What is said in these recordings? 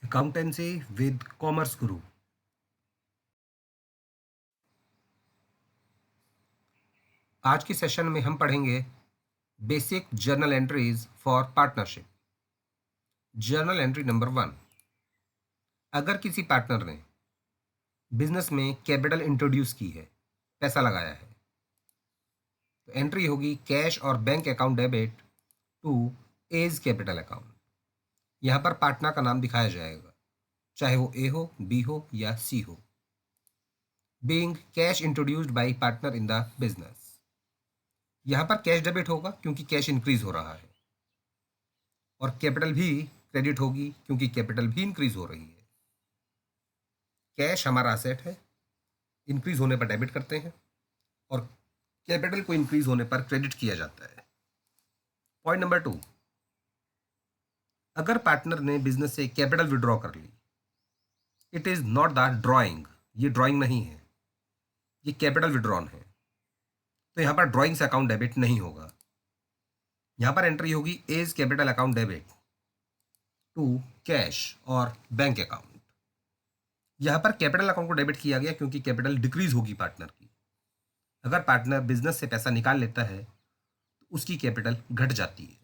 Accountancy with commerce गुरु। आज की session में हम पढ़ेंगे basic journal entries for partnership. Journal entry number 1, अगर किसी पार्टनर ने बिजनेस में कैपिटल इंट्रोड्यूस की है, पैसा लगाया है, तो एंट्री होगी कैश और bank account debit to as capital account. यहाँ पर पार्टनर का नाम दिखाया जाएगा, चाहे वो ए हो, बी हो या सी हो। Being cash introduced by partner in the business, यहाँ पर कैश डेबिट होगा क्योंकि कैश इंक्रीज हो रहा है, और कैपिटल भी क्रेडिट होगी क्योंकि कैपिटल भी इंक्रीज हो रही है। कैश हमारा असेट है, इंक्रीज होने पर डेबिट करते हैं और कैपिटल को इंक्रीज होने पर क्रेडिट किया जाता है। पॉइंट नंबर 2, अगर पार्टनर ने बिजनेस से कैपिटल विड्रॉ कर ली, it is not the drawing, ये ड्रॉइंग नहीं है, ये कैपिटल विड्रॉन है, तो यहाँ पर ड्रॉइंग से अकाउंट डेबिट नहीं होगा। यहाँ पर एंट्री होगी as capital account debit to cash और बैंक अकाउंट। यहाँ पर कैपिटल अकाउंट को डेबिट किया गया क्योंकि कैपिटल डिक्रीज होगी पार्टनर की। अगर पार्टनर बिजनेस से पैसा निकाल लेता है तो उसकी कैपिटल घट जाती है,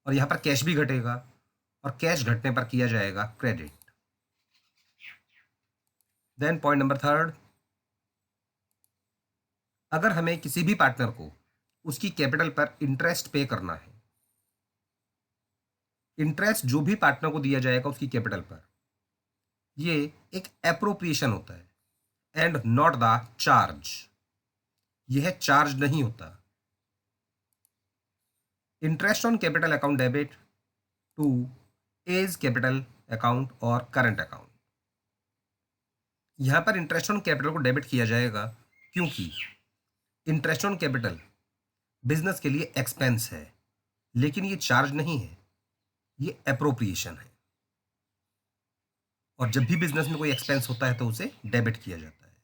और यहाँ पर कैश भी घटेगा, और कैश घटने पर किया जाएगा क्रेडिट। देन पॉइंट नंबर 3, अगर हमें किसी भी पार्टनर को उसकी कैपिटल पर इंटरेस्ट पे करना है, इंटरेस्ट जो भी पार्टनर को दिया जाएगा उसकी कैपिटल पर, ये एक एप्रोप्रिएशन होता है एंड नॉट द चार्ज, यह चार्ज नहीं होता। Interest on capital account debit to as capital account और करंट अकाउंट, यहां पर इंटरेस्ट ऑन कैपिटल को डेबिट किया जाएगा क्योंकि इंटरेस्ट ऑन कैपिटल बिजनेस के लिए एक्सपेंस है, लेकिन ये चार्ज नहीं है, ये एप्रोप्रिएशन है। और जब भी बिजनेस में कोई एक्सपेंस होता है तो उसे डेबिट किया जाता है।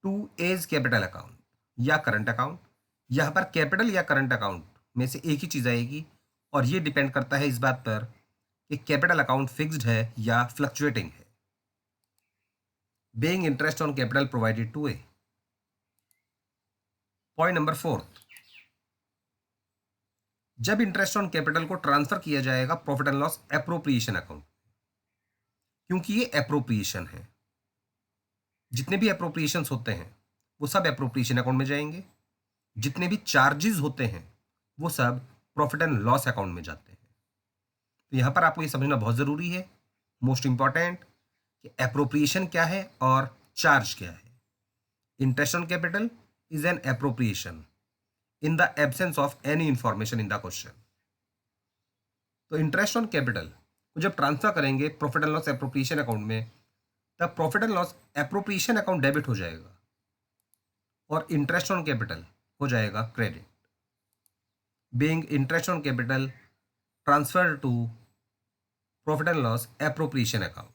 टू एज कैपिटल अकाउंट या करंट अकाउंट, यहां पर कैपिटल या करंट अकाउंट में से एक ही चीज आएगी, और ये डिपेंड करता है इस बात पर कि कैपिटल अकाउंट फिक्स्ड है या फ्लक्चुएटिंग है। Being interest on capital provided to A. Point number 4, जब इंटरेस्ट ऑन कैपिटल को ट्रांसफर किया जाएगा profit and loss appropriation account, क्योंकि ये एप्रोप्रिएशन है, जितने भी एप्रोप्रिएशंस होते हैं वो सब एप्रोप्रिएशन अकाउंट में जाएंगे, जितने भी चार्जेस होते हैं वो सब प्रॉफिट एंड लॉस अकाउंट में जाते हैं। तो यहां पर आपको ये समझना बहुत ज़रूरी है, मोस्ट इंपॉर्टेंट, कि एप्रोप्रिएशन क्या है और चार्ज क्या है। Interest on capital is an appropriation in the absence of any information in the question. तो इंटरेस्ट ऑन कैपिटल को जब ट्रांसफर करेंगे profit and loss appropriation account में, तब profit and loss appropriation account debit हो जाएगा और इंटरेस्ट ऑन कैपिटल हो जाएगा credit. Being interest on capital transfer to profit and loss appropriation account.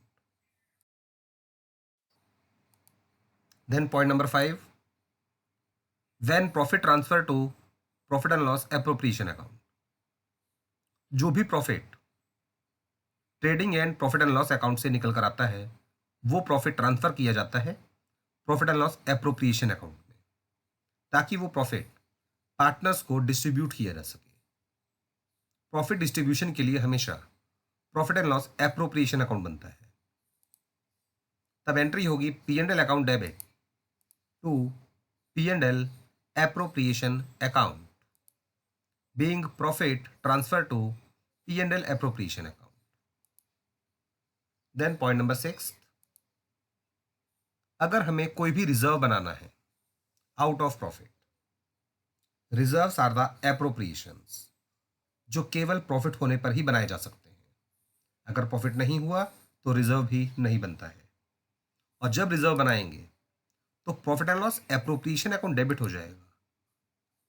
Then point number 5, when profit transfer to profit and loss appropriation account, जो भी profit trading and profit and loss account से निकल कर आता है वो profit transfer किया जाता है profit and loss appropriation account में, ताकि वो प्रॉफिट पार्टनर्स को डिस्ट्रीब्यूट किया जा सके। प्रॉफिट डिस्ट्रीब्यूशन के लिए हमेशा profit and loss appropriation account बनता है। तब एंट्री होगी P and L account debit to P and L appropriation account, being profit transfer to P and L appropriation account. Then point number 6, अगर हमें कोई भी रिजर्व बनाना है out of profit, reserves are the appropriations जो केवल profit होने पर ही बनाए जा सकते हैं। अगर प्रॉफिट नहीं हुआ तो रिजर्व भी नहीं बनता है, और जब रिजर्व बनाएंगे तो profit and loss appropriation account debit हो जाएगा,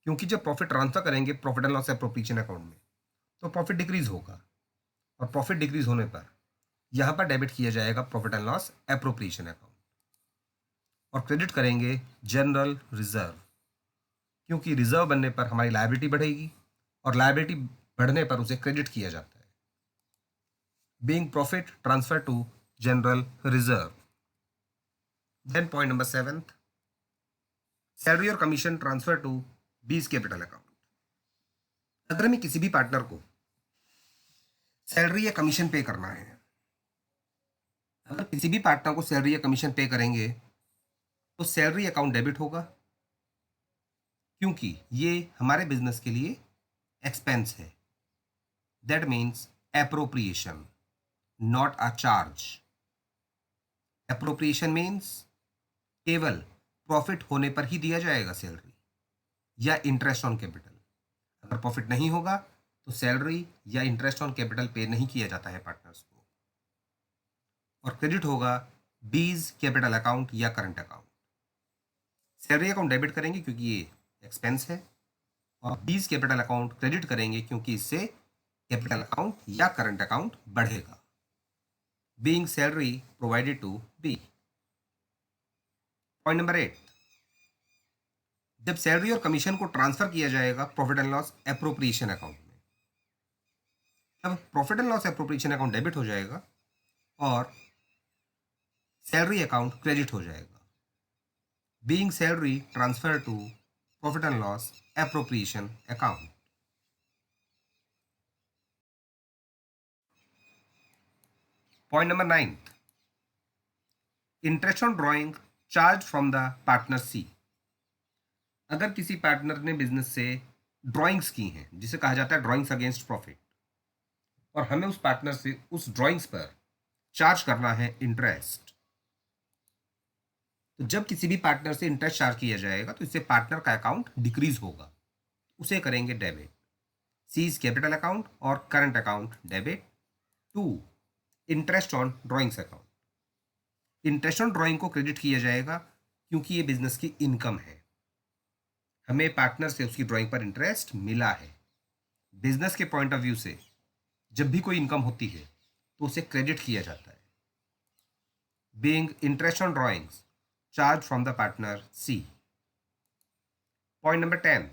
क्योंकि जब प्रॉफिट ट्रांसफर करेंगे profit and loss appropriation account में तो प्रॉफिट डिक्रीज होगा, और प्रॉफिट डिक्रीज होने पर यहां पर डेबिट किया जाएगा profit and loss appropriation account, और क्रेडिट करेंगे जनरल रिजर्व, क्योंकि रिजर्व बनने पर हमारी लायबिलिटी बढ़ेगी और लायबिलिटी बढ़ने पर उसे क्रेडिट किया जाता है। being profit transfer to general reserve. Then point number 7th, salary और commission transfer to B's capital account. अगर हमें किसी भी पार्टनर को सैलरी या कमीशन पे करना है, अगर किसी भी पार्टनर को सैलरी या कमीशन पे करेंगे तो सैलरी अकाउंट डेबिट होगा, क्योंकि ये हमारे बिजनेस के लिए एक्सपेंस है. That means appropriation, not a charge. Appropriation means केवल प्रॉफिट होने पर ही दिया जाएगा सैलरी या इंटरेस्ट ऑन कैपिटल. अगर प्रॉफिट नहीं होगा तो सैलरी या इंटरेस्ट ऑन कैपिटल पे नहीं किया जाता है पार्टनर्स को. और क्रेडिट होगा बीज कैपिटल अकाउंट या current account. Salary account debit करेंगे क्योंकि ये एक्सपेंस है, और बीज कैपिटल अकाउंट क्रेडिट करेंगे क्योंकि इससे कैपिटल अकाउंट या करंट अकाउंट बढ़ेगा. Being salary provided to B. Point number 8, जब सैलरी और कमीशन को ट्रांसफर किया जाएगा profit and loss appropriation account में, तब profit and loss appropriation account debit हो जाएगा और सैलरी अकाउंट क्रेडिट हो जाएगा. Being salary transfer to profit and loss appropriation account. Point number 9, interest on drawing charge from the partner C. अगर किसी partner ने बिजनेस से ड्राइंग्स की हैं, जिसे कहा जाता है ड्राइंग्स अगेंस्ट प्रॉफिट, और हमें उस पार्टनर से उस ड्राइंग्स पर चार्ज करना है इंटरेस्ट, तो जब किसी भी पार्टनर से इंटरेस्ट चार्ज किया जाएगा तो इससे पार्टनर का अकाउंट डिक्रीज होगा, उसे करेंगे डेबिट. सीज कैपिटल अकाउंट और current account debit to interest on drawings account. Interest on drawing को क्रेडिट किया जाएगा क्योंकि ये बिजनेस की इनकम है, हमें पार्टनर से उसकी ड्राइंग पर इंटरेस्ट मिला है. बिजनेस के पॉइंट ऑफ व्यू से जब भी कोई इनकम होती है तो उसे क्रेडिट किया जाता है. Being interest on drawings charge from the partner C. Point number 10,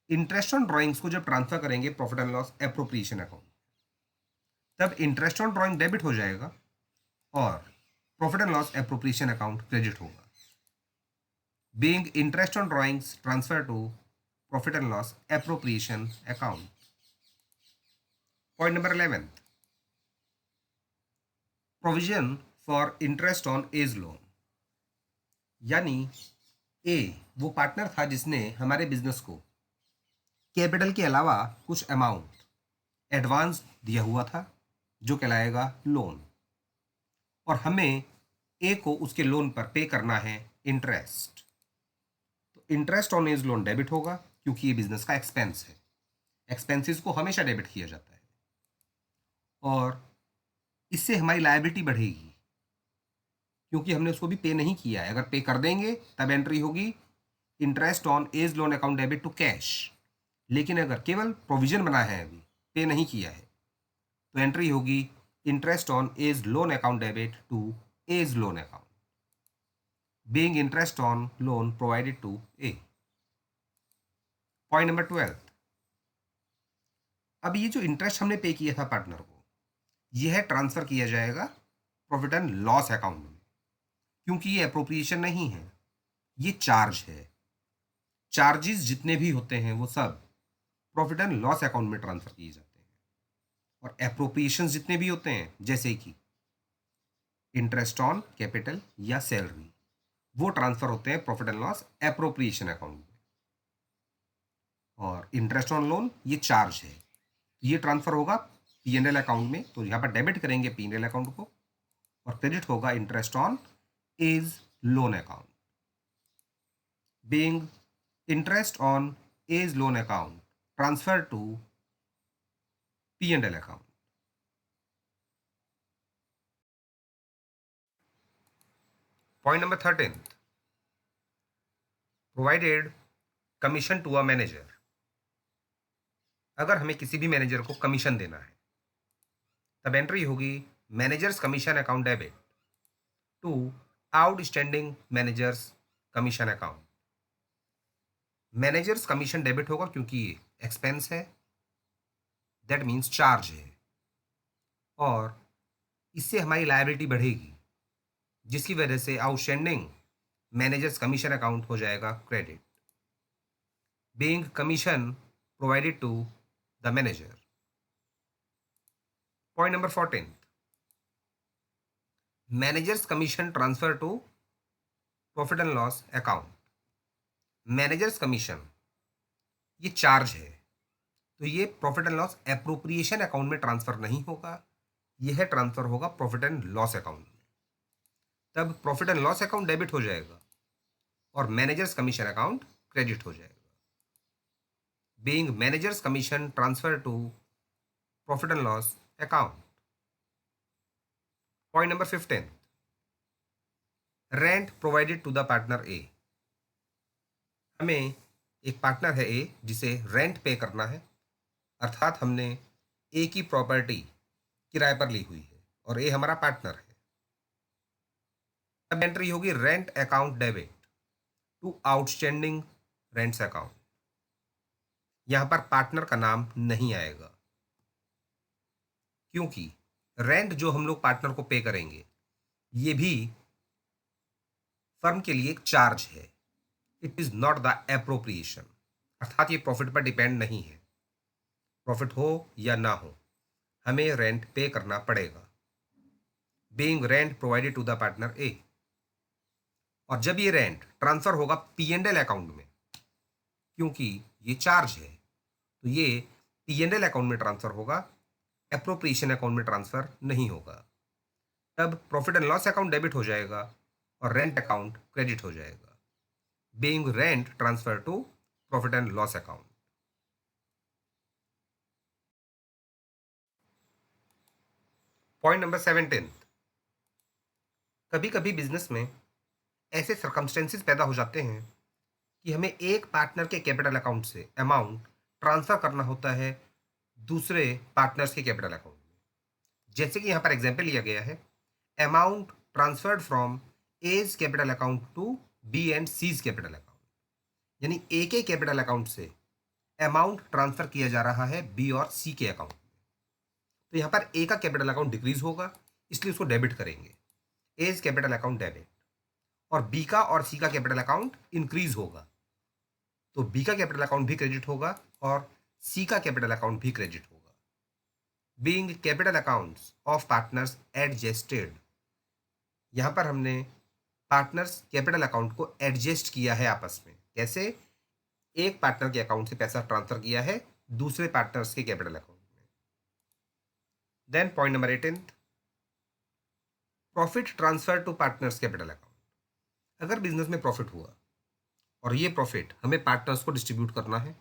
interest on drawings को जब ट्रांसफर करेंगे profit and loss appropriation account, तब इंटरेस्ट ऑन ड्राइंग डेबिट हो जाएगा और profit and loss appropriation account credit होगा. Being interest on drawings transfer to profit and loss appropriation account. Point number 11, provision for interest on as loan. यानी A वो partner था जिसने हमारे business को कैपिटल के अलावा कुछ अमाउंट एडवांस दिया हुआ था जो कहलाएगा लोन, और हमें ए को उसके लोन पर पे करना है इंटरेस्ट. तो interest on as loan debit होगा क्योंकि ये बिजनेस का एक्सपेंस है. एक्सपेंसेस को हमेशा डेबिट किया जाता है और इससे हमारी लायबिलिटी बढ़ेगी क्योंकि हमने उसको भी पे नहीं किया है. अगर पे कर देंगे तब एंट्री होगी interest on as loan account debit to cash, लेकिन अगर केवल प्रोविजन बना है, अभी पे नहीं किया है, तो एंट्री होगी interest on as loan account debit to A's loan account. Being interest on loan provided to A. Point number 12, अब ये जो इंटरेस्ट हमने पे किया था पार्टनर को, यह ट्रांसफर किया जाएगा प्रॉफिट एंड लॉस अकाउंट में, क्योंकि ये अप्रोप्रिएशन नहीं है, ये चार्ज है. चार्जेस जितने भी होते हैं वो सब प्रॉफिट एंड लॉस अकाउंट में ट्रांसफर किए जाते हैं, और एप्रोप्रिएशन जितने भी होते हैं जैसे कि इंटरेस्ट ऑन कैपिटल या सैलरी, वो ट्रांसफर होते हैं profit and loss appropriation account में. और इंटरेस्ट ऑन लोन ये चार्ज है, ये ट्रांसफर होगा P&L अकाउंट में, तो यहाँ पर डेबिट करेंगे P&L अकाउंट को और क्रेडिट होगा interest on as loan account. Being interest on as loan account transfer to P&L account. Point number 13, provided commission to a manager. अगर हमें किसी भी मैनेजर को कमीशन देना है तब एंट्री होगी manager's commission account debit to outstanding manager's commission account. Manager's commission debit होगा क्योंकि ये एक्सपेंस है, दैट मीन्स चार्ज है, और इससे हमारी लायबिलिटी बढ़ेगी, जिसकी वजह से आउटस्टैंडिंग मैनेजर्स कमीशन अकाउंट हो जाएगा credit, being commission provided to the manager. Point number 14, manager's commission transfer to profit and loss account. Manager's commission ये चार्ज है, तो ये profit and loss appropriation account में ट्रांसफर नहीं होगा, यह ट्रांसफर होगा प्रॉफिट एंड लॉस अकाउंट में। तब profit and loss account debit हो जाएगा और मैनेजर्स कमीशन अकाउंट क्रेडिट हो जाएगा, being managers commission transfer to profit and loss account. Point number 15, rent provided to the partner A. हमें एक पार्टनर है ए जिसे रेंट पे करना है, अर्थात हमने ए की प्रॉपर्टी किराए पर ली हुई है और ए हमारा पार्टनर है। अब एंट्री होगी rent account debit to outstanding rents account. यहां पर पार्टनर का नाम नहीं आएगा, क्योंकि रेंट जो हम लोग पार्टनर को पे करेंगे ये भी फर्म के लिए एक चार्ज है, it is not the appropriation, अर्थात ये प्रॉफिट पर डिपेंड नहीं है। प्रॉफिट हो या ना हो हमें रेंट पे करना पड़ेगा, being rent provided to the partner A. और जब ये रेंट ट्रांसफर होगा P&L अकाउंट में, क्योंकि ये चार्ज है तो ये P&L अकाउंट में ट्रांसफर होगा, एप्रोप्रिएशन अकाउंट में ट्रांसफर नहीं होगा। तब profit and loss account debit हो जाएगा और रेंट अकाउंट क्रेडिट हो जाएगा, being rent transfer to profit and loss account. Point number 17, कभी कभी बिजनेस में ऐसे सर्कमस्टेंसेस पैदा हो जाते हैं कि हमें एक पार्टनर के कैपिटल अकाउंट से अमाउंट ट्रांसफर करना होता है दूसरे पार्टनर्स के कैपिटल अकाउंट में। जैसे कि यहाँ पर एग्जाम्पल लिया गया है, amount transferred from A's capital account to B and C's capital account, यानी ए के कैपिटल अकाउंट से अमाउंट ट्रांसफर किया जा रहा है बी और सी के अकाउंट में। तो यहाँ पर ए का कैपिटल अकाउंट डिक्रीज होगा, इसलिए उसको डेबिट करेंगे, एज कैपिटल अकाउंट डेबिट। और बी का और सी का कैपिटल अकाउंट इंक्रीज होगा, तो बी का कैपिटल अकाउंट भी क्रेडिट होगा और सी का कैपिटल अकाउंट भी क्रेडिट होगा, being capital accounts of partners adjusted. यहां पर हमने पार्टनर्स कैपिटल अकाउंट को एडजस्ट किया है आपस में। कैसे? एक पार्टनर के अकाउंट से पैसा ट्रांसफर किया है दूसरे पार्टनर्स के कैपिटल अकाउंट में। Then point number 18, profit transfer to partners capital account. अगर बिजनेस में प्रॉफिट हुआ और ये प्रॉफिट हमें पार्टनर्स को डिस्ट्रीब्यूट करना है,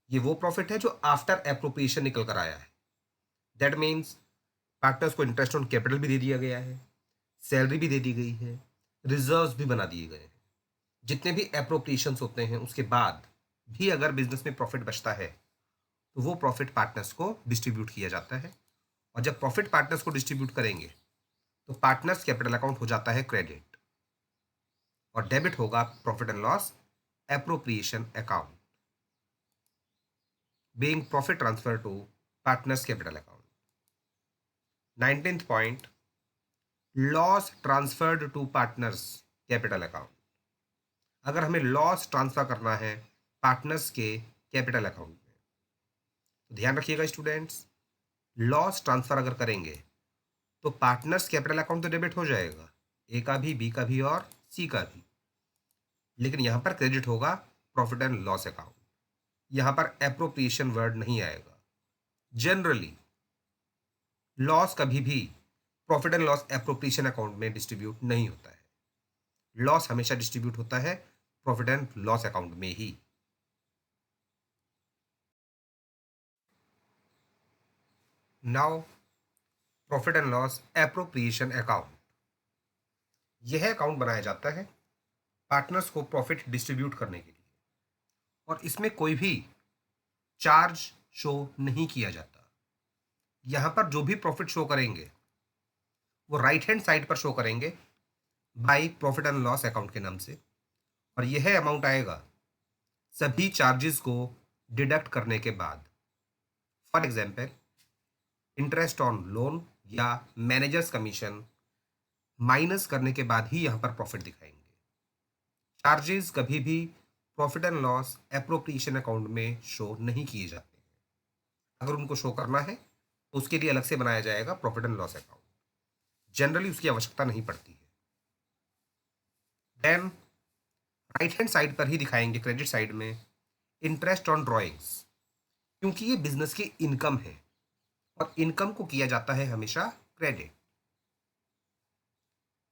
ये वो प्रॉफिट है जो आफ्टर एप्रोप्रिएशन निकल कर आया है। दैट मीन्स पार्टनर्स को इंटरेस्ट ऑन कैपिटल भी दे दिया गया है, सैलरी भी दे दी गई है, रिजर्व्स भी बना दिए गए हैं। जितने भी एप्रोप्रिएशंस होते हैं उसके बाद भी अगर बिजनेस में प्रॉफिट बचता है तो वो प्रॉफिट पार्टनर्स को डिस्ट्रीब्यूट किया जाता है। और जब प्रॉफिट पार्टनर्स को डिस्ट्रीब्यूट करेंगे तो पार्टनर्स कैपिटल अकाउंट हो जाता है क्रेडिट और डेबिट होगा profit and loss appropriation account, being profit transfer to partners capital account. 19th point, loss transferred to partners capital account. अगर हमें लॉस ट्रांसफर करना है पार्टनर्स के कैपिटल अकाउंट में, तो ध्यान रखिएगा स्टूडेंट्स, लॉस ट्रांसफर अगर करेंगे तो पार्टनर्स कैपिटल अकाउंट तो डेबिट हो जाएगा, ए का भी, बी का भी और सी का भी, लेकिन यहां पर क्रेडिट होगा प्रॉफिट एंड लॉस अकाउंट। यहां पर एप्रोप्रिएशन वर्ड नहीं आएगा। जनरली लॉस कभी भी profit and loss appropriation account में डिस्ट्रीब्यूट नहीं होता है, लॉस हमेशा डिस्ट्रीब्यूट होता है प्रॉफिट एंड लॉस अकाउंट में ही। Now profit and loss appropriation account, यह अकाउंट बनाया जाता है पार्टनर्स को प्रॉफिट डिस्ट्रीब्यूट करने के लिए और इसमें कोई भी चार्ज शो नहीं किया जाता। यहां पर जो भी प्रॉफिट शो करेंगे वो राइट हैंड साइड पर शो करेंगे by profit and loss account के नाम से, और यह अमाउंट आएगा सभी चार्जेस को डिडक्ट करने के बाद। For example, interest on loan या मैनेजर्स कमीशन माइनस करने के बाद ही यहाँ पर प्रॉफिट दिखाएंगे। चार्जेस कभी भी profit and loss appropriation account में शो नहीं किए जाते हैं। अगर उनको शो करना है तो उसके लिए अलग से बनाया जाएगा profit and loss account, generally उसकी आवश्यकता नहीं पड़ती है। देन राइट हैंड साइड पर ही दिखाएंगे क्रेडिट साइड में इंटरेस्ट ऑन ड्रॉइंग्स, क्योंकि ये बिजनेस की इनकम है और इनकम को किया जाता है हमेशा क्रेडिट।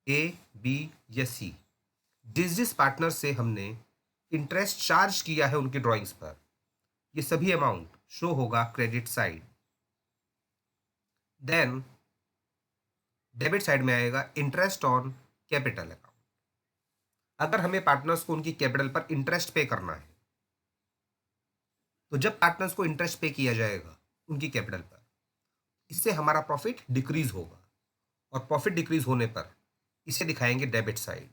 ए, बी या सी, जिस पार्टनर से हमने इंटरेस्ट चार्ज किया है उनकी ड्राइंग्स पर, ये सभी अमाउंट शो होगा credit side. Then debit side में आएगा इंटरेस्ट ऑन कैपिटल अकाउंट। अगर हमें पार्टनर्स को उनकी कैपिटल पर इंटरेस्ट पे करना है तो जब पार्टनर्स को इंटरेस्ट पे किया जाएगा उनकी कैपिटल पर, इससे हमारा प्रॉफिट डिक्रीज होगा और प्रॉफिट डिक्रीज होने पर इसे दिखाएंगे डेबिट साइड।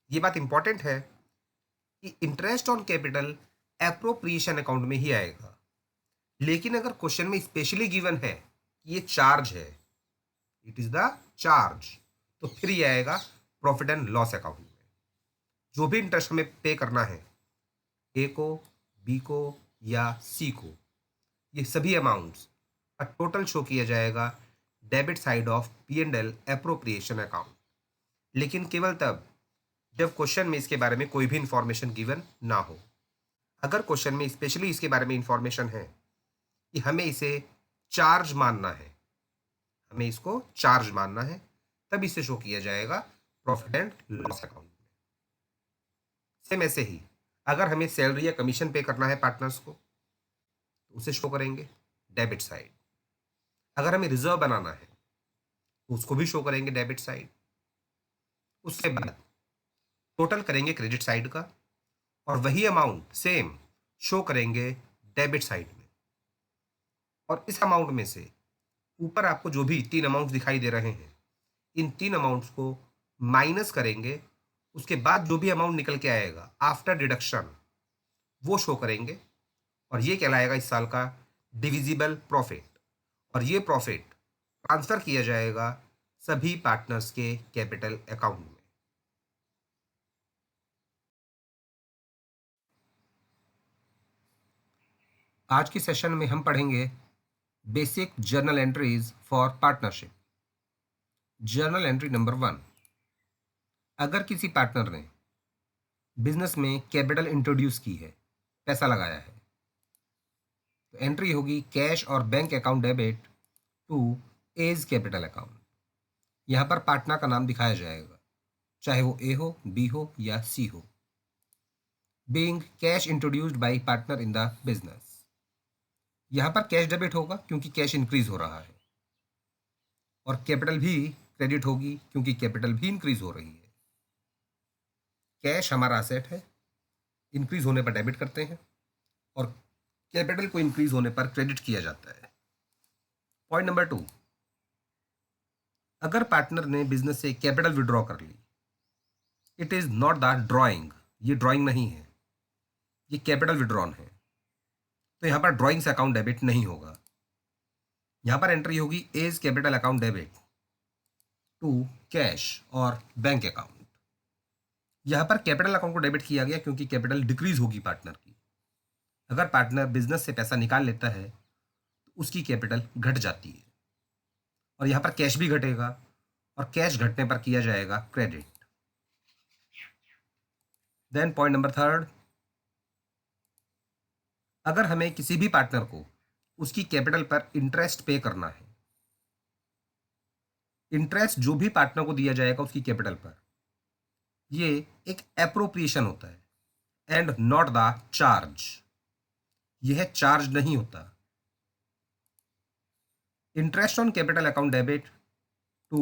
ये बात इंपॉर्टेंट है कि interest on capital appropriation account में ही आएगा, लेकिन अगर क्वेश्चन में स्पेशली गिवन है कि ये चार्ज है, इट इज द चार्ज, तो फिर ये आएगा प्रॉफिट एंड लॉस अकाउंट में। जो भी इंटरेस्ट हमें पे करना है ए को, बी को या सी को, ये सभी अमाउंट्स का टोटल शो किया जाएगा debit side of P and L appropriation account, लेकिन केवल तब जब क्वेश्चन में इसके बारे में कोई भी इंफॉर्मेशन गिवन ना हो। अगर क्वेश्चन में स्पेशली इसके बारे में इंफॉर्मेशन है कि हमें इसे चार्ज मानना है, हमें इसको चार्ज मानना है, तब इसे शो किया जाएगा प्रॉफिट एंड लॉस अकाउंट में। सेम ऐसे ही अगर हमें सैलरी या कमीशन पे करना है पार्टनर्स को तो उसे शो करेंगे डेबिट साइड। अगर हमें रिजर्व बनाना है तो उसको भी शो करेंगे डेबिट साइड। उसके बाद टोटल करेंगे क्रेडिट साइड का और वही अमाउंट सेम शो करेंगे डेबिट साइड में। और इस अमाउंट में से ऊपर आपको जो भी 3 अमाउंट दिखाई दे रहे हैं, इन 3 अमाउंट्स को माइनस करेंगे, उसके बाद जो भी अमाउंट निकल के आएगा आफ्टर डिडक्शन वो शो करेंगे और ये कहलाएगा इस साल का डिविजिबल प्रॉफिट। और ये प्रॉफिट ट्रांसफर किया जाएगा सभी पार्टनर्स के कैपिटल अकाउंट में। आज की सेशन में हम पढ़ेंगे basic journal entries for partnership. Journal entry number 1, अगर किसी पार्टनर ने बिजनेस में कैपिटल इंट्रोड्यूस की है, पैसा लगाया है, तो एंट्री होगी कैश और bank account debit to as capital account. यहाँ पर पार्टनर का नाम दिखाया जाएगा, चाहे वो ए हो, बी हो या सी हो। Being cash introduced by partner in the business, यहाँ पर कैश डेबिट होगा क्योंकि कैश इंक्रीज हो रहा है, और कैपिटल भी क्रेडिट होगी क्योंकि कैपिटल भी इंक्रीज हो रही है। कैश हमारा असेट है, इंक्रीज होने पर डेबिट करते हैं और कैपिटल को इंक्रीज होने पर क्रेडिट किया जाता है। पॉइंट नंबर 2, अगर पार्टनर ने बिजनेस से कैपिटल विड्रॉ कर ली, it is not the drawing, ये ड्रॉइंग नहीं है, ये कैपिटल विड्रॉन है, तो यहाँ पर ड्रॉइंग्स अकाउंट डेबिट नहीं होगा। यहाँ पर एंट्री होगी as capital account debit to cash और बैंक अकाउंट। यहाँ पर कैपिटल अकाउंट को डेबिट किया गया क्योंकि कैपिटल डिक्रीज होगी पार्टनर की। अगर पार्टनर बिजनेस से पैसा निकाल लेता है तो उसकी कैपिटल घट जाती है और यहाँ पर कैश भी घटेगा और कैश घटने पर किया जाएगा क्रेडिट। देन पॉइंट नंबर 3, अगर हमें किसी भी पार्टनर को उसकी कैपिटल पर इंटरेस्ट पे करना है, इंटरेस्ट जो भी पार्टनर को दिया जाएगा उसकी कैपिटल पर, ये एक एप्रोप्रिएशन होता है एंड नॉट द चार्ज, यह चार्ज नहीं होता। Interest on capital account debit to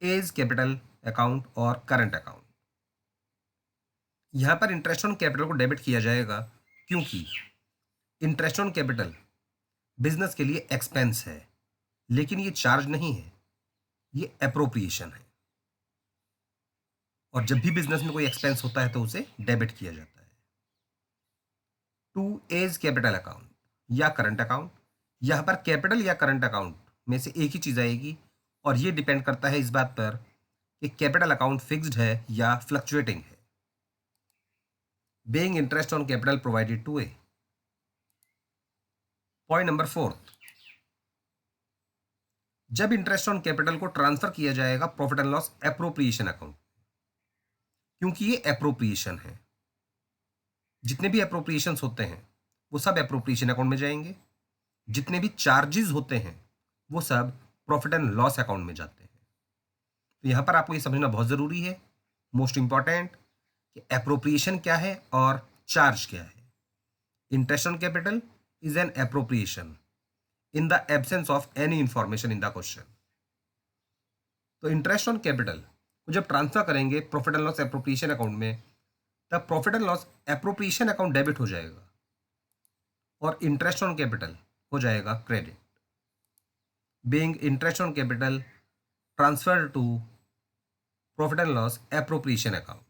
as capital account और करंट अकाउंट, यहां पर इंटरेस्ट ऑन कैपिटल को डेबिट किया जाएगा क्योंकि इंटरेस्ट ऑन कैपिटल बिजनेस के लिए एक्सपेंस है, लेकिन ये चार्ज नहीं है, ये एप्रोप्रिएशन है। और जब भी बिजनेस में कोई एक्सपेंस होता है तो उसे डेबिट किया जाता है। टू एज कैपिटल अकाउंट या करंट अकाउंट, यहां पर कैपिटल या करंट अकाउंट में से एक ही चीज़ आएगी, और ये डिपेंड करता है इस बात पर कि कैपिटल अकाउंट फिक्स्ड है या फ्लक्चुएटिंग है। Being interest on capital provided to A. Point number 4, जब इंटरेस्ट ऑन कैपिटल को ट्रांसफर किया जाएगा profit and loss appropriation account, क्योंकि ये एप्रोप्रिएशन है। जितने भी एप्रोप्रिएशंस होते हैं वो सब एप्रोप्रिएशन अकाउंट में जाएंगे। जितने भी चार्जेस होते हैं वो सब प्रॉफिट एंड लॉस अकाउंट में जाते हैं। तो यहाँ पर आपको ये समझना बहुत ज़रूरी है, मोस्ट इंपॉर्टेंट, कि एप्रोप्रिएशन क्या है और चार्ज क्या है। Interest on capital is an appropriation in the absence of any information in the question. तो इंटरेस्ट ऑन कैपिटल को जब ट्रांसफर करेंगे profit and loss appropriation account में, तब profit and loss appropriation account debit हो जाएगा और इंटरेस्ट ऑन कैपिटल हो जाएगा credit. Being interest on capital transfer to profit and loss appropriation account.